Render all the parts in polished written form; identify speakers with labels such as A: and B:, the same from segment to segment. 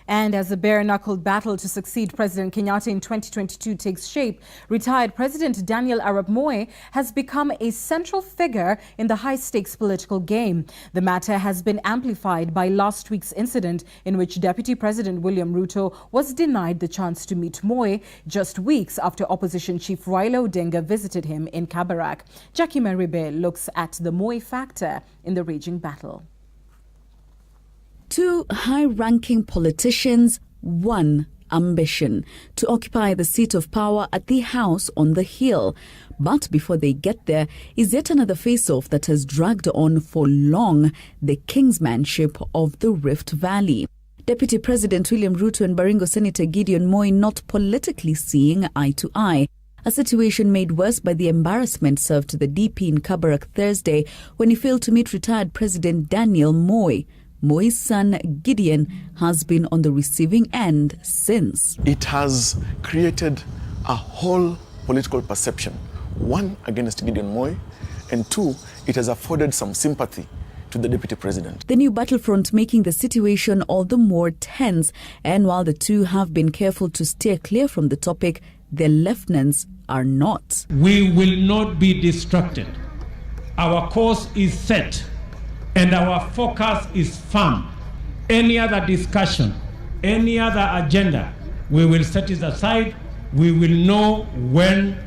A: And as the bare-knuckled battle to succeed President Kenyatta in 2022 takes shape, retired President Daniel Arap Moi has become a central figure in the high-stakes political game. The matter has been amplified by last week's incident in which Deputy President William Ruto was denied the chance to meet Moi just weeks after opposition chief Raila Odinga visited him in Kabarak. Jackie Maribe looks at the Moi factor in the raging battle.
B: Two high-ranking politicians, one ambition: to occupy the seat of power at the House on the Hill. But before they get there is yet another face-off that has dragged on for long: the kingsmanship of the Rift Valley. Deputy President William Ruto and Baringo Senator Gideon Moi not politically seeing eye to eye. A situation made worse by the embarrassment served to the DP in Kabarak Thursday when he failed to meet retired President Daniel Moi. Moi's son Gideon has been on the receiving end since.
C: It has created a whole political perception, one, against Gideon Moi, and two, it has afforded some sympathy to the Deputy President.
B: The new battlefront making the situation all the more tense, and while the two have been careful to steer clear from the topic, their lieutenants are not.
D: We will not be distracted. Our course is set and our focus is firm. Any other discussion, any other agenda, we will set it aside. We will know when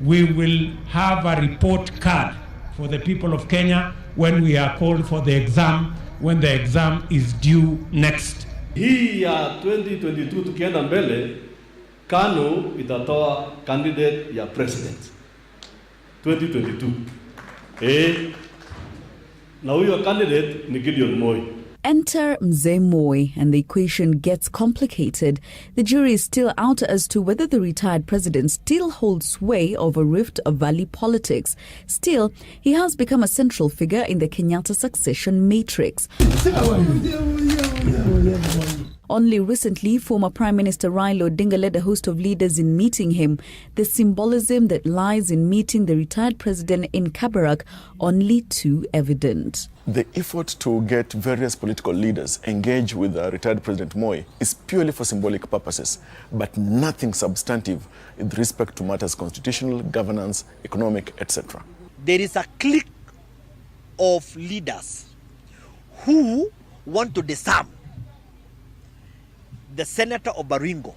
D: we will have a report card for the people of Kenya when we are called for the exam, when the exam is due next.
E: Hii ya 2022 tukienda mbele, KANU itatoa candidate ya president 2022. Na huyo candidate ni Gideon Moi.
B: Enter Mzee Moi and the equation gets complicated. The jury is still out as to whether the retired president still holds sway over Rift Valley politics. Still, he has become a central figure in the Kenyatta succession matrix. Only recently, former Prime Minister Raila Odinga led a host of leaders in meeting him. The symbolism that lies in meeting the retired president in Kabarak only too evident.
C: The effort to get various political leaders engaged with retired President Moi is purely for symbolic purposes, but nothing substantive with respect to matters constitutional, governance, economic, etc.
F: There is a clique of leaders who want to disarm the Senator of Baringo,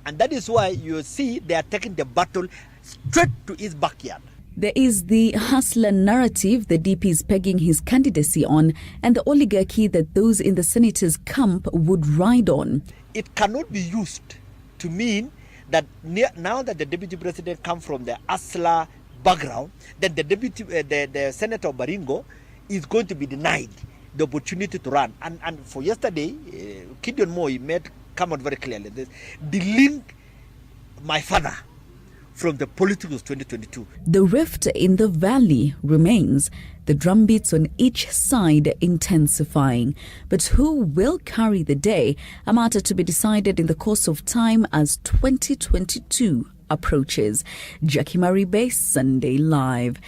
F: and that is why you see they are taking the battle straight to his backyard.
B: There is the hustler narrative the DP is pegging his candidacy on, and the oligarchy that those in the senator's camp would ride on.
F: It cannot be used to mean that now that the deputy president comes from the hustler background, that the Senator of Baringo is going to be denied the opportunity to run. And for yesterday, Gideon Moi come out very clearly. The link, my father, from the politics of 2022.
B: The rift in the valley remains, the drumbeats on each side intensifying. But who will carry the day? A matter to be decided in the course of time as 2022 approaches. Jackie Maribe, Sunday Live.